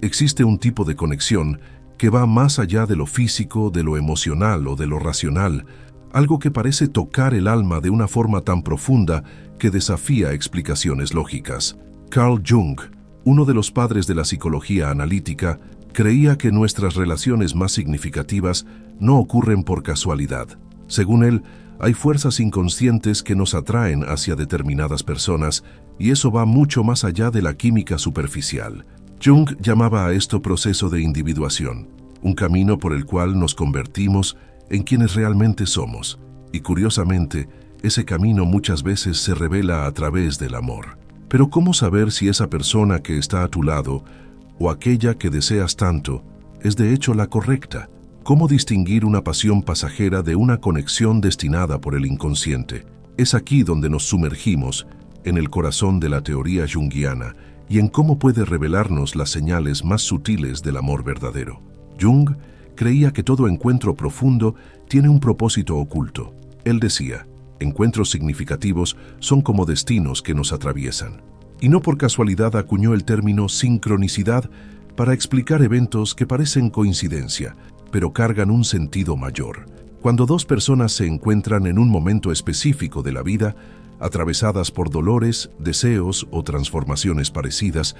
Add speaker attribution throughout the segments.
Speaker 1: Existe un tipo de conexión que va más allá de lo físico, de lo emocional o de lo racional, algo que parece tocar el alma de una forma tan profunda que desafía explicaciones lógicas. Carl Jung, uno de los padres de la psicología analítica, creía que nuestras relaciones más significativas no ocurren por casualidad. Según él, hay fuerzas inconscientes que nos atraen hacia determinadas personas, y eso va mucho más allá de la química superficial. Jung llamaba a esto proceso de individuación, un camino por el cual nos convertimos en quienes realmente somos, y curiosamente, ese camino muchas veces se revela a través del amor. Pero ¿cómo saber si esa persona que está a tu lado, o aquella que deseas tanto, es de hecho la correcta? ¿Cómo distinguir una pasión pasajera de una conexión destinada por el inconsciente? Es aquí donde nos sumergimos, en el corazón de la teoría junguiana, y en cómo puede revelarnos las señales más sutiles del amor verdadero. Jung creía que todo encuentro profundo tiene un propósito oculto. Él decía, encuentros significativos son como destinos que nos atraviesan. Y no por casualidad acuñó el término sincronicidad para explicar eventos que parecen coincidencia, pero cargan un sentido mayor. Cuando dos personas se encuentran en un momento específico de la vida, atravesadas por dolores, deseos o transformaciones parecidas,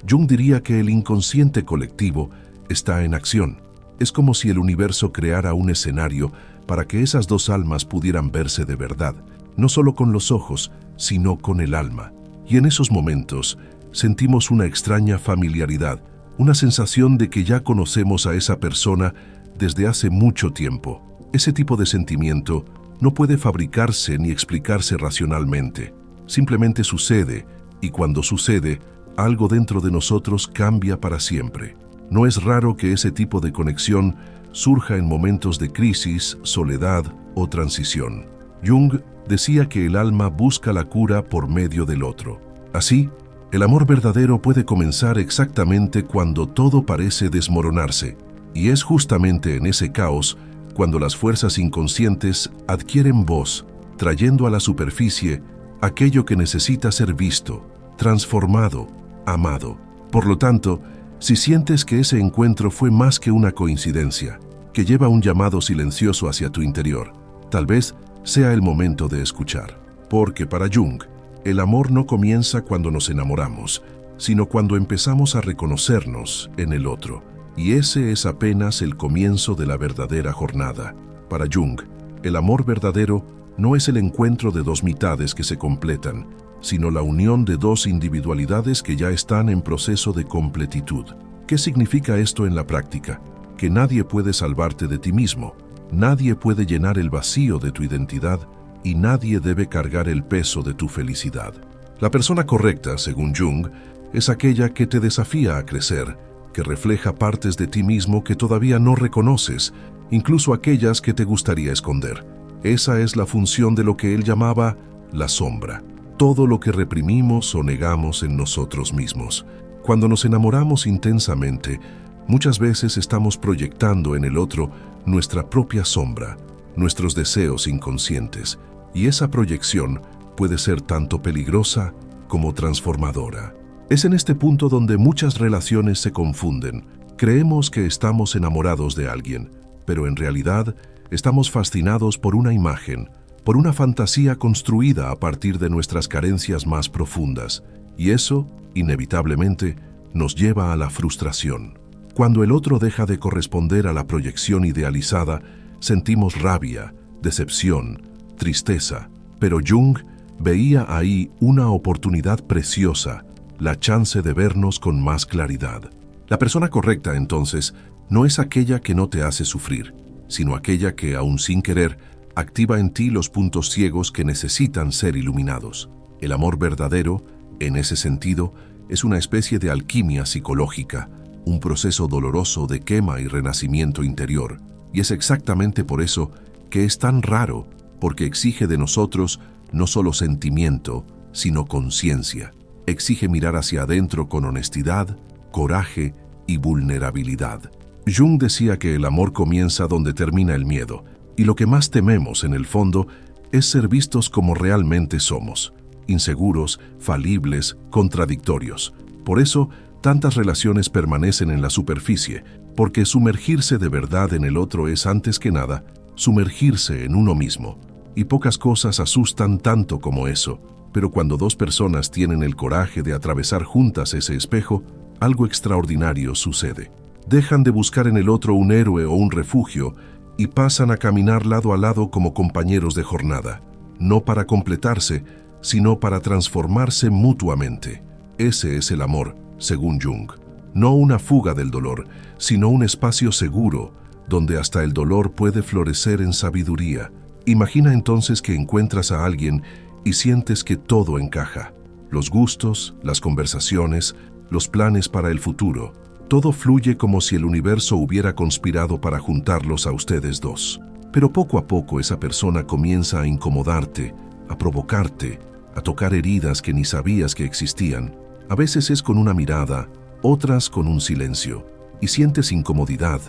Speaker 1: Jung diría que el inconsciente colectivo está en acción. Es como si el universo creara un escenario para que esas dos almas pudieran verse de verdad, no solo con los ojos, sino con el alma. Y en esos momentos sentimos una extraña familiaridad, una sensación de que ya conocemos a esa persona desde hace mucho tiempo. Ese tipo de sentimiento no puede fabricarse ni explicarse racionalmente. Simplemente sucede, y cuando sucede, algo dentro de nosotros cambia para siempre. No es raro que ese tipo de conexión surja en momentos de crisis, soledad o transición. Jung decía que el alma busca la cura por medio del otro. Así, el amor verdadero puede comenzar exactamente cuando todo parece desmoronarse, y es justamente en ese caos cuando las fuerzas inconscientes adquieren voz, trayendo a la superficie aquello que necesita ser visto, transformado, amado. Por lo tanto, si sientes que ese encuentro fue más que una coincidencia, que lleva un llamado silencioso hacia tu interior, tal vez sea el momento de escuchar. Porque para Jung, el amor no comienza cuando nos enamoramos, sino cuando empezamos a reconocernos en el otro. Y ese es apenas el comienzo de la verdadera jornada. Para Jung, el amor verdadero no es el encuentro de dos mitades que se completan, sino la unión de dos individualidades que ya están en proceso de completitud. ¿Qué significa esto en la práctica? Que nadie puede salvarte de ti mismo, nadie puede llenar el vacío de tu identidad y nadie debe cargar el peso de tu felicidad. La persona correcta, según Jung, es aquella que te desafía a crecer, que refleja partes de ti mismo que todavía no reconoces, incluso aquellas que te gustaría esconder. Esa es la función de lo que él llamaba la sombra, todo lo que reprimimos o negamos en nosotros mismos. Cuando nos enamoramos intensamente, muchas veces estamos proyectando en el otro nuestra propia sombra, nuestros deseos inconscientes, y esa proyección puede ser tanto peligrosa como transformadora. Es en este punto donde muchas relaciones se confunden. Creemos que estamos enamorados de alguien, pero en realidad estamos fascinados por una imagen, por una fantasía construida a partir de nuestras carencias más profundas, y eso, inevitablemente, nos lleva a la frustración. Cuando el otro deja de corresponder a la proyección idealizada, sentimos rabia, decepción, tristeza, pero Jung veía ahí una oportunidad preciosa, la chance de vernos con más claridad. La persona correcta, entonces, no es aquella que no te hace sufrir, sino aquella que, aún sin querer, activa en ti los puntos ciegos que necesitan ser iluminados. El amor verdadero, en ese sentido, es una especie de alquimia psicológica, un proceso doloroso de quema y renacimiento interior, y es exactamente por eso que es tan raro, porque exige de nosotros no solo sentimiento, sino conciencia. Exige mirar hacia adentro con honestidad, coraje y vulnerabilidad. Jung decía que el amor comienza donde termina el miedo, y lo que más tememos en el fondo es ser vistos como realmente somos, inseguros, falibles, contradictorios. Por eso, Tantas relaciones permanecen en la superficie, porque sumergirse de verdad en el otro es, antes que nada, sumergirse en uno mismo. Y pocas cosas asustan tanto como eso, pero cuando dos personas tienen el coraje de atravesar juntas ese espejo, algo extraordinario sucede. Dejan de buscar en el otro un héroe o un refugio y pasan a caminar lado a lado como compañeros de jornada, no para completarse, sino para transformarse mutuamente. Ese es el amor, según Jung. No una fuga del dolor, sino un espacio seguro, donde hasta el dolor puede florecer en sabiduría. Imagina entonces que encuentras a alguien y sientes que todo encaja. Los gustos, las conversaciones, los planes para el futuro. Todo fluye como si el universo hubiera conspirado para juntarlos a ustedes dos. Pero poco a poco esa persona comienza a incomodarte, a provocarte, a tocar heridas que ni sabías que existían. A veces es con una mirada, otras con un silencio, y sientes incomodidad,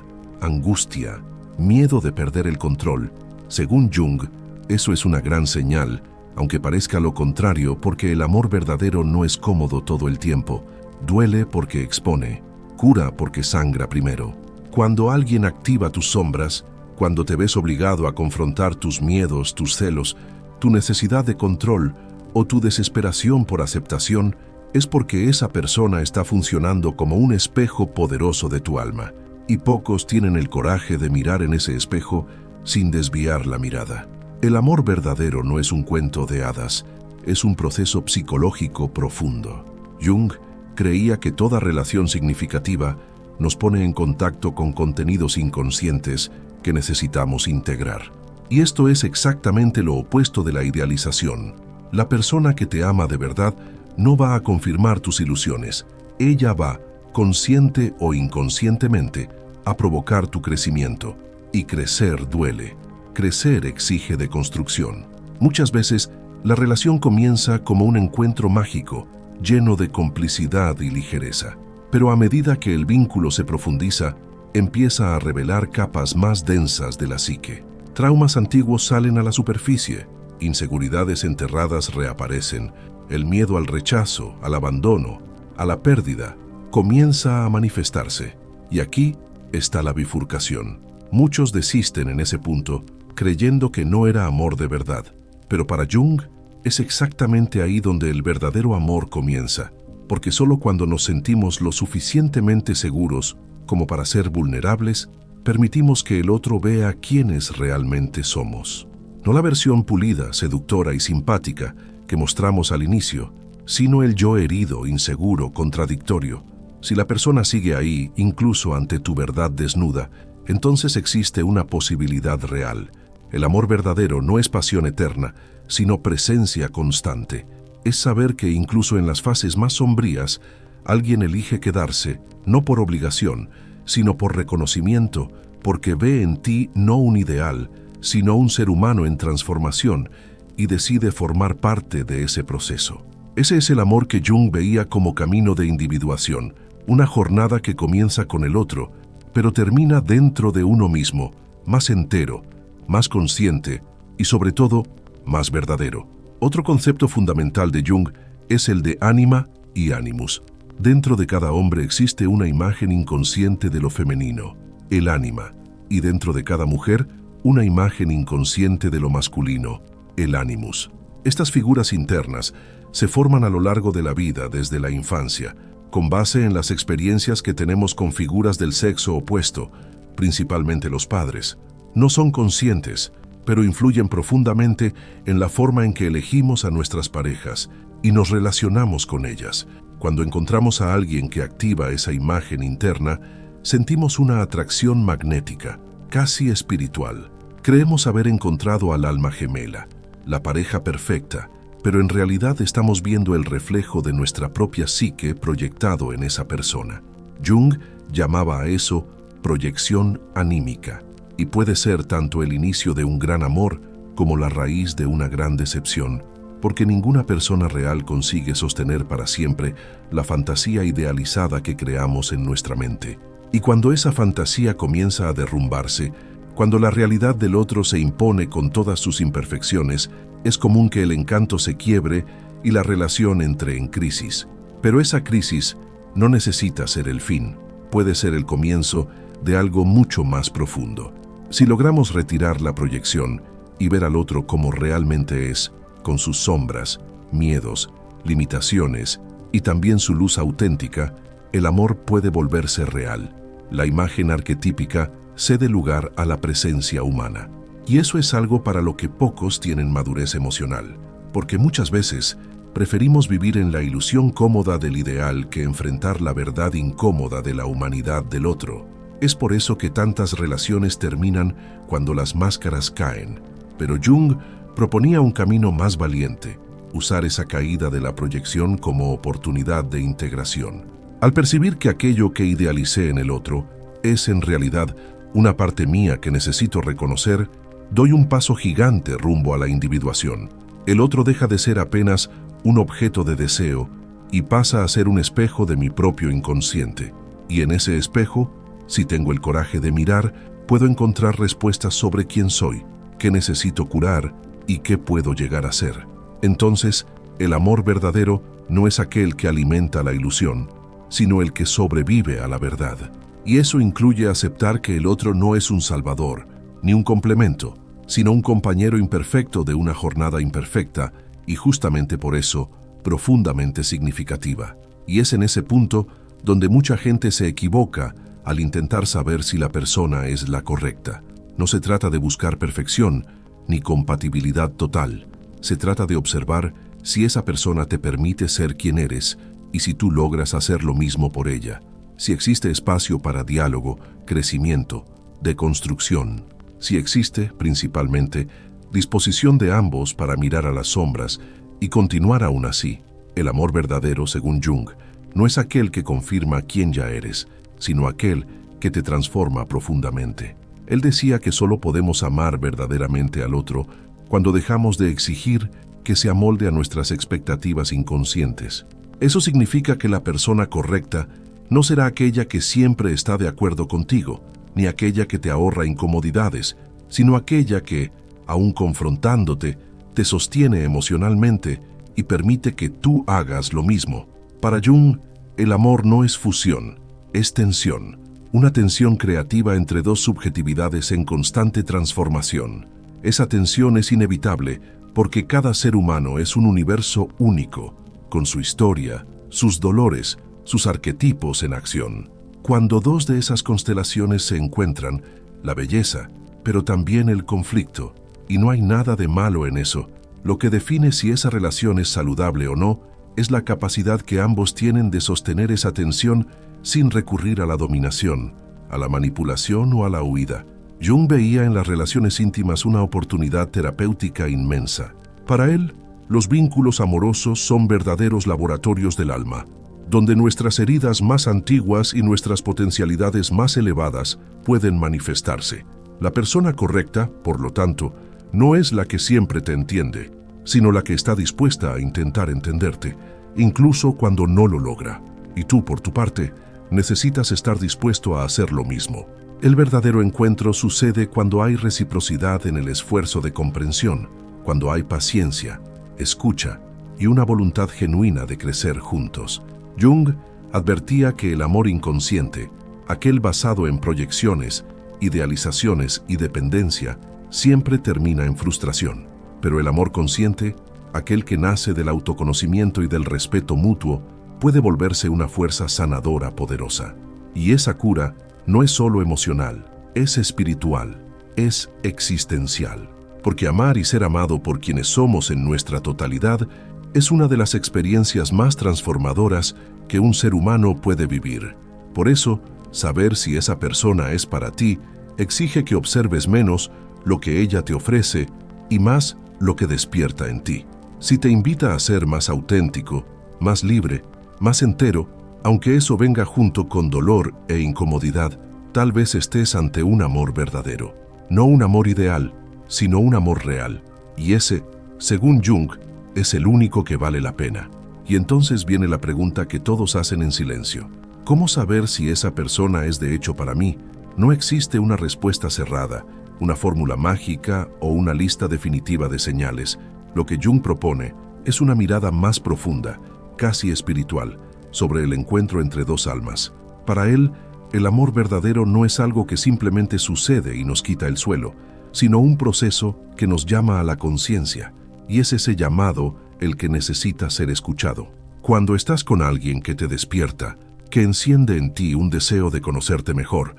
Speaker 1: angustia, miedo de perder el control. Según Jung, eso es una gran señal, aunque parezca lo contrario, porque el amor verdadero no es cómodo todo el tiempo. Duele porque expone, cura porque sangra primero. Cuando alguien activa tus sombras, cuando te ves obligado a confrontar tus miedos, tus celos, tu necesidad de control o tu desesperación por aceptación, es porque esa persona está funcionando como un espejo poderoso de tu alma. Y pocos tienen el coraje de mirar en ese espejo sin desviar la mirada. El amor verdadero no es un cuento de hadas, es un proceso psicológico profundo. Jung creía que toda relación significativa nos pone en contacto con contenidos inconscientes que necesitamos integrar. Y esto es exactamente lo opuesto de la idealización. La persona que te ama de verdad no va a confirmar tus ilusiones. Ella va, consciente o inconscientemente, a provocar tu crecimiento. Y crecer duele. Crecer exige deconstrucción. Muchas veces, la relación comienza como un encuentro mágico, lleno de complicidad y ligereza. Pero a medida que el vínculo se profundiza, empieza a revelar capas más densas de la psique. Traumas antiguos salen a la superficie, inseguridades enterradas reaparecen, el miedo al rechazo, al abandono, a la pérdida, comienza a manifestarse. Y aquí está la bifurcación. Muchos desisten en ese punto, creyendo que no era amor de verdad. Pero para Jung, es exactamente ahí donde el verdadero amor comienza, porque solo cuando nos sentimos lo suficientemente seguros como para ser vulnerables, permitimos que el otro vea quiénes realmente somos. No la versión pulida, seductora y simpática que mostramos al inicio, sino el yo herido, inseguro, contradictorio. Si la persona sigue ahí, incluso ante tu verdad desnuda, entonces existe una posibilidad real. El amor verdadero no es pasión eterna, sino presencia constante. Es saber que incluso en las fases más sombrías, alguien elige quedarse, no por obligación, sino por reconocimiento, porque ve en ti no un ideal, sino un ser humano en transformación, y decide formar parte de ese proceso. Ese es el amor que Jung veía como camino de individuación, una jornada que comienza con el otro, pero termina dentro de uno mismo, más entero, más consciente y sobre todo, más verdadero. Otro concepto fundamental de Jung es el de ánima y animus. Dentro de cada hombre existe una imagen inconsciente de lo femenino, el ánima, y dentro de cada mujer, una imagen inconsciente de lo masculino, el animus. Estas figuras internas se forman a lo largo de la vida desde la infancia, con base en las experiencias que tenemos con figuras del sexo opuesto, principalmente los padres. No son conscientes, pero influyen profundamente en la forma en que elegimos a nuestras parejas y nos relacionamos con ellas. Cuando encontramos a alguien que activa esa imagen interna, sentimos una atracción magnética, casi espiritual. Creemos haber encontrado al alma gemela, la pareja perfecta, pero en realidad estamos viendo el reflejo de nuestra propia psique proyectado en esa persona. Jung llamaba a eso proyección anímica, y puede ser tanto el inicio de un gran amor como la raíz de una gran decepción, porque ninguna persona real consigue sostener para siempre la fantasía idealizada que creamos en nuestra mente. Y cuando esa fantasía comienza a derrumbarse, cuando la realidad del otro se impone con todas sus imperfecciones, es común que el encanto se quiebre y la relación entre en crisis. Pero esa crisis no necesita ser el fin, puede ser el comienzo de algo mucho más profundo. Si logramos retirar la proyección y ver al otro como realmente es, con sus sombras, miedos, limitaciones y también su luz auténtica, el amor puede volverse real. La imagen arquetípica cede lugar a la presencia humana. Y eso es algo para lo que pocos tienen madurez emocional, porque muchas veces preferimos vivir en la ilusión cómoda del ideal que enfrentar la verdad incómoda de la humanidad del otro. Es por eso que tantas relaciones terminan cuando las máscaras caen. Pero Jung proponía un camino más valiente, usar esa caída de la proyección como oportunidad de integración. Al percibir que aquello que idealicé en el otro es en realidad una parte mía que necesito reconocer, doy un paso gigante rumbo a la individuación. El otro deja de ser apenas un objeto de deseo y pasa a ser un espejo de mi propio inconsciente. Y en ese espejo, si tengo el coraje de mirar, puedo encontrar respuestas sobre quién soy, qué necesito curar y qué puedo llegar a ser. Entonces, el amor verdadero no es aquel que alimenta la ilusión, sino el que sobrevive a la verdad. Y eso incluye aceptar que el otro no es un salvador, ni un complemento, sino un compañero imperfecto de una jornada imperfecta, y justamente por eso, profundamente significativa. Y es en ese punto donde mucha gente se equivoca al intentar saber si la persona es la correcta. No se trata de buscar perfección, ni compatibilidad total. Se trata de observar si esa persona te permite ser quien eres, y si tú logras hacer lo mismo por ella. Si existe espacio para diálogo, crecimiento, deconstrucción. Si existe, principalmente, disposición de ambos para mirar a las sombras y continuar aún así. El amor verdadero, según Jung, no es aquel que confirma quién ya eres, sino aquel que te transforma profundamente. Él decía que solo podemos amar verdaderamente al otro cuando dejamos de exigir que se amolde a nuestras expectativas inconscientes. Eso significa que la persona correcta no será aquella que siempre está de acuerdo contigo, ni aquella que te ahorra incomodidades, sino aquella que, aun confrontándote, te sostiene emocionalmente y permite que tú hagas lo mismo. Para Jung, el amor no es fusión, es tensión, una tensión creativa entre dos subjetividades en constante transformación. Esa tensión es inevitable porque cada ser humano es un universo único, con su historia, sus dolores, sus arquetipos en acción. Cuando dos de esas constelaciones se encuentran, la belleza, pero también el conflicto, y no hay nada de malo en eso. Lo que define si esa relación es saludable o no es la capacidad que ambos tienen de sostener esa tensión sin recurrir a la dominación, a la manipulación o a la huida. Jung veía en las relaciones íntimas una oportunidad terapéutica inmensa. Para él, los vínculos amorosos son verdaderos laboratorios del alma, donde nuestras heridas más antiguas y nuestras potencialidades más elevadas pueden manifestarse. La persona correcta, por lo tanto, no es la que siempre te entiende, sino la que está dispuesta a intentar entenderte, incluso cuando no lo logra. Y tú, por tu parte, necesitas estar dispuesto a hacer lo mismo. El verdadero encuentro sucede cuando hay reciprocidad en el esfuerzo de comprensión, cuando hay paciencia, escucha y una voluntad genuina de crecer juntos. Jung advertía que el amor inconsciente, aquel basado en proyecciones, idealizaciones y dependencia, siempre termina en frustración. Pero el amor consciente, aquel que nace del autoconocimiento y del respeto mutuo, puede volverse una fuerza sanadora poderosa. Y esa cura no es solo emocional, es espiritual, es existencial. Porque amar y ser amado por quienes somos en nuestra totalidad es una de las experiencias más transformadoras que un ser humano puede vivir. Por eso, saber si esa persona es para ti exige que observes menos lo que ella te ofrece y más lo que despierta en ti. Si te invita a ser más auténtico, más libre, más entero, aunque eso venga junto con dolor e incomodidad, tal vez estés ante un amor verdadero. No un amor ideal, sino un amor real. Y ese, según Jung, es el único que vale la pena. Y entonces viene la pregunta que todos hacen en silencio. ¿Cómo saber si esa persona es de hecho para mí? No existe una respuesta cerrada, una fórmula mágica o una lista definitiva de señales. Lo que Jung propone es una mirada más profunda, casi espiritual, sobre el encuentro entre dos almas. Para él, el amor verdadero no es algo que simplemente sucede y nos quita el suelo, sino un proceso que nos llama a la conciencia, y es ese llamado el que necesita ser escuchado. Cuando estás con alguien que te despierta, que enciende en ti un deseo de conocerte mejor,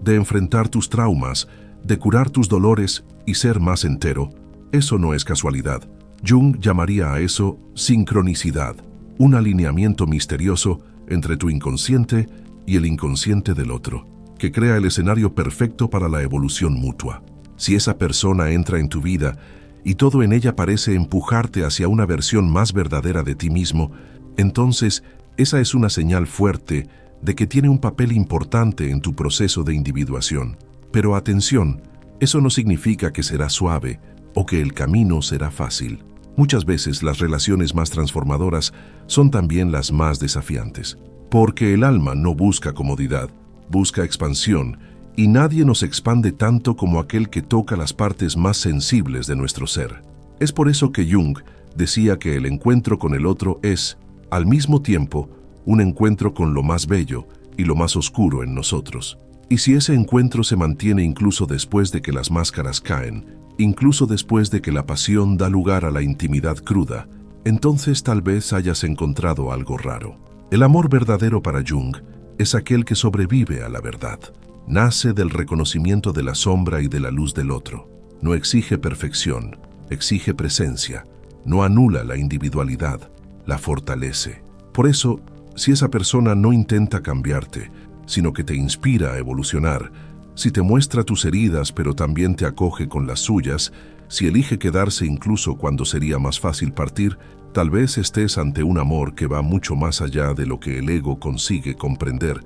Speaker 1: de enfrentar tus traumas, de curar tus dolores y ser más entero, eso no es casualidad. Jung llamaría a eso sincronicidad, un alineamiento misterioso entre tu inconsciente y el inconsciente del otro, que crea el escenario perfecto para la evolución mutua. Si esa persona entra en tu vida y todo en ella parece empujarte hacia una versión más verdadera de ti mismo, entonces esa es una señal fuerte de que tiene un papel importante en tu proceso de individuación. Pero atención, eso no significa que será suave o que el camino será fácil. Muchas veces las relaciones más transformadoras son también las más desafiantes. Porque el alma no busca comodidad, busca expansión, y nadie nos expande tanto como aquel que toca las partes más sensibles de nuestro ser. Es por eso que Jung decía que el encuentro con el otro es, al mismo tiempo, un encuentro con lo más bello y lo más oscuro en nosotros. Y si ese encuentro se mantiene incluso después de que las máscaras caen, incluso después de que la pasión da lugar a la intimidad cruda, entonces tal vez hayas encontrado algo raro. El amor verdadero para Jung es aquel que sobrevive a la verdad. Nace del reconocimiento de la sombra y de la luz del otro. No exige perfección, exige presencia. No anula la individualidad, la fortalece. Por eso, si esa persona no intenta cambiarte, sino que te inspira a evolucionar, si te muestra tus heridas pero también te acoge con las suyas, si elige quedarse incluso cuando sería más fácil partir, tal vez estés ante un amor que va mucho más allá de lo que el ego consigue comprender,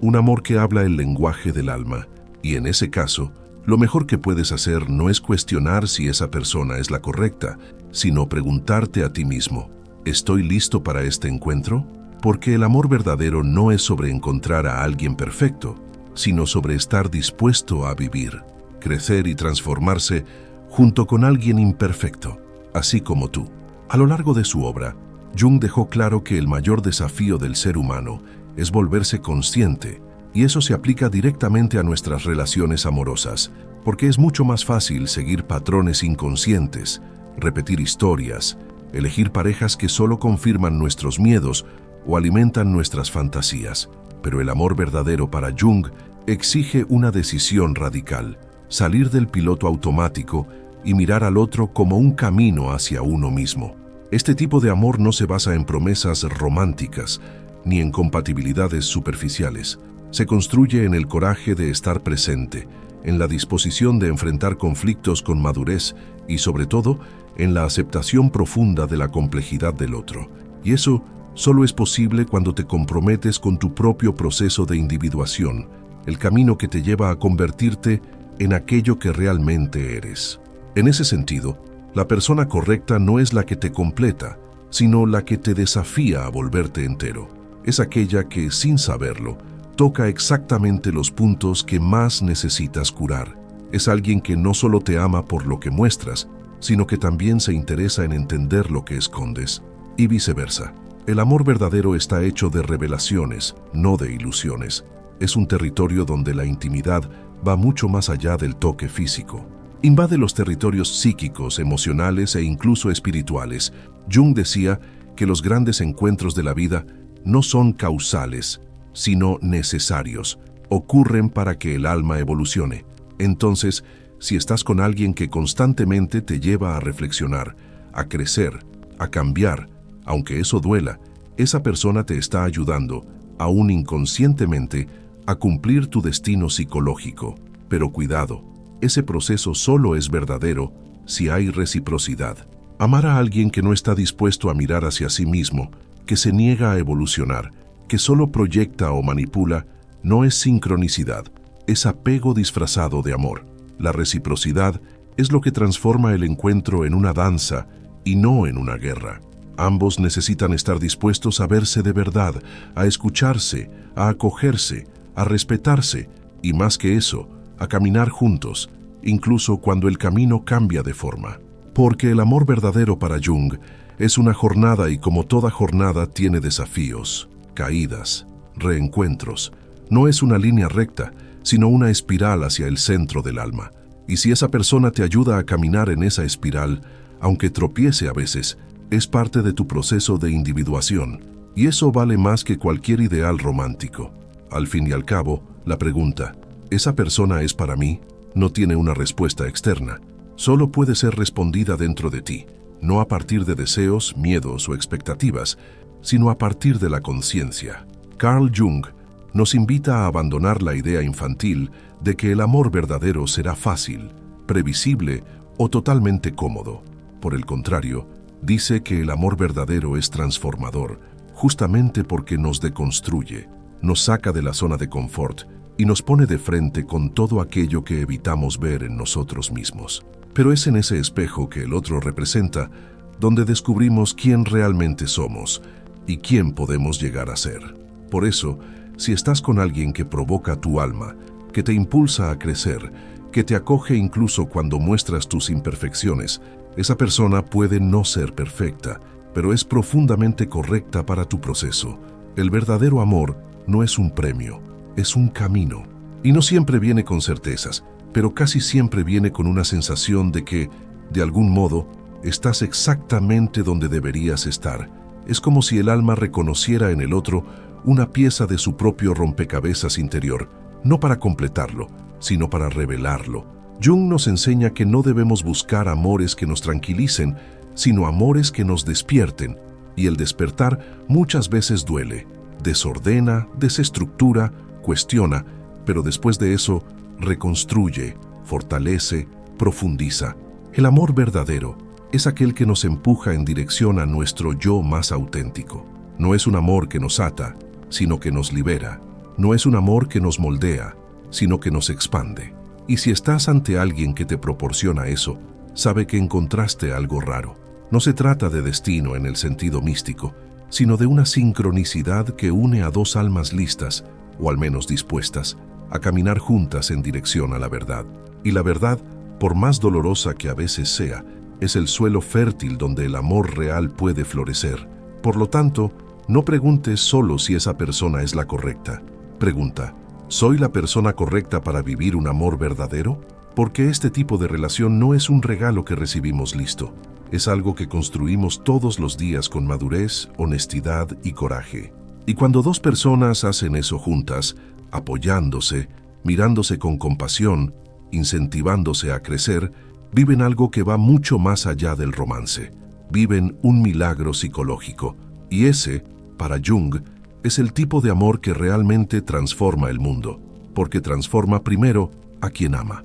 Speaker 1: un amor que habla el lenguaje del alma, y en ese caso, lo mejor que puedes hacer no es cuestionar si esa persona es la correcta, sino preguntarte a ti mismo, ¿estoy listo para este encuentro? Porque el amor verdadero no es sobre encontrar a alguien perfecto, sino sobre estar dispuesto a vivir, crecer y transformarse junto con alguien imperfecto, así como tú. A lo largo de su obra, Jung dejó claro que el mayor desafío del ser humano es volverse consciente, y eso se aplica directamente a nuestras relaciones amorosas, porque es mucho más fácil seguir patrones inconscientes, repetir historias, elegir parejas que solo confirman nuestros miedos o alimentan nuestras fantasías. Pero el amor verdadero para Jung exige una decisión radical, salir del piloto automático y mirar al otro como un camino hacia uno mismo. Este tipo de amor no se basa en promesas románticas ni en compatibilidades superficiales. Se construye en el coraje de estar presente, en la disposición de enfrentar conflictos con madurez y, sobre todo, en la aceptación profunda de la complejidad del otro. Y eso solo es posible cuando te comprometes con tu propio proceso de individuación, el camino que te lleva a convertirte en aquello que realmente eres. En ese sentido, la persona correcta no es la que te completa, sino la que te desafía a volverte entero. Es aquella que, sin saberlo, toca exactamente los puntos que más necesitas curar. Es alguien que no solo te ama por lo que muestras, sino que también se interesa en entender lo que escondes, y viceversa. El amor verdadero está hecho de revelaciones, no de ilusiones. Es un territorio donde la intimidad va mucho más allá del toque físico. Invade los territorios psíquicos, emocionales e incluso espirituales. Jung decía que los grandes encuentros de la vida no son causales, sino necesarios. Ocurren para que el alma evolucione. Entonces, si estás con alguien que constantemente te lleva a reflexionar, a crecer, a cambiar, aunque eso duela, esa persona te está ayudando, aún inconscientemente, a cumplir tu destino psicológico. Pero cuidado, ese proceso solo es verdadero si hay reciprocidad. Amar a alguien que no está dispuesto a mirar hacia sí mismo, que se niega a evolucionar, que solo proyecta o manipula, no es sincronicidad, es apego disfrazado de amor. La reciprocidad es lo que transforma el encuentro en una danza y no en una guerra. Ambos necesitan estar dispuestos a verse de verdad, a escucharse, a acogerse, a respetarse y, más que eso, a caminar juntos, incluso cuando el camino cambia de forma. Porque el amor verdadero para Jung es una jornada y como toda jornada tiene desafíos. caídas, reencuentros. No es una línea recta, sino una espiral hacia el centro del alma. Y si esa persona te ayuda a caminar en esa espiral, aunque tropiece a veces, es parte de tu proceso de individuación. Y eso vale más que cualquier ideal romántico. Al fin y al cabo, la pregunta, ¿esa persona es para mí?, no tiene una respuesta externa. Solo puede ser respondida dentro de ti, no a partir de deseos, miedos o expectativas, sino a partir de la conciencia. Carl Jung nos invita a abandonar la idea infantil de que el amor verdadero será fácil, previsible o totalmente cómodo. Por el contrario, dice que el amor verdadero es transformador, justamente porque nos deconstruye, nos saca de la zona de confort y nos pone de frente con todo aquello que evitamos ver en nosotros mismos. Pero es en ese espejo que el otro representa donde descubrimos quién realmente somos y quién podemos llegar a ser. Por eso, si estás con alguien que provoca tu alma, que te impulsa a crecer, que te acoge incluso cuando muestras tus imperfecciones, esa persona puede no ser perfecta, pero es profundamente correcta para tu proceso. El verdadero amor no es un premio, es un camino. Y no siempre viene con certezas, pero casi siempre viene con una sensación de que, de algún modo, estás exactamente donde deberías estar. Es como si el alma reconociera en el otro una pieza de su propio rompecabezas interior, no para completarlo, sino para revelarlo. Jung nos enseña que no debemos buscar amores que nos tranquilicen, sino amores que nos despierten, y el despertar muchas veces duele, desordena, desestructura, cuestiona, pero después de eso, reconstruye, fortalece, profundiza. El amor verdadero es aquel que nos empuja en dirección a nuestro yo más auténtico. No es un amor que nos ata, sino que nos libera. No es un amor que nos moldea, sino que nos expande. Y si estás ante alguien que te proporciona eso, sabe que encontraste algo raro. No se trata de destino en el sentido místico, sino de una sincronicidad que une a dos almas listas, o al menos dispuestas, a caminar juntas en dirección a la verdad. Y la verdad, por más dolorosa que a veces sea, es el suelo fértil donde el amor real puede florecer. Por lo tanto, no preguntes solo si esa persona es la correcta. Pregunta, ¿soy la persona correcta para vivir un amor verdadero? Porque este tipo de relación no es un regalo que recibimos listo. Es algo que construimos todos los días con madurez, honestidad y coraje. Y cuando dos personas hacen eso juntas, apoyándose, mirándose con compasión, incentivándose a crecer, viven algo que va mucho más allá del romance. Viven un milagro psicológico. Y ese, para Jung, es el tipo de amor que realmente transforma el mundo, porque transforma primero a quien ama.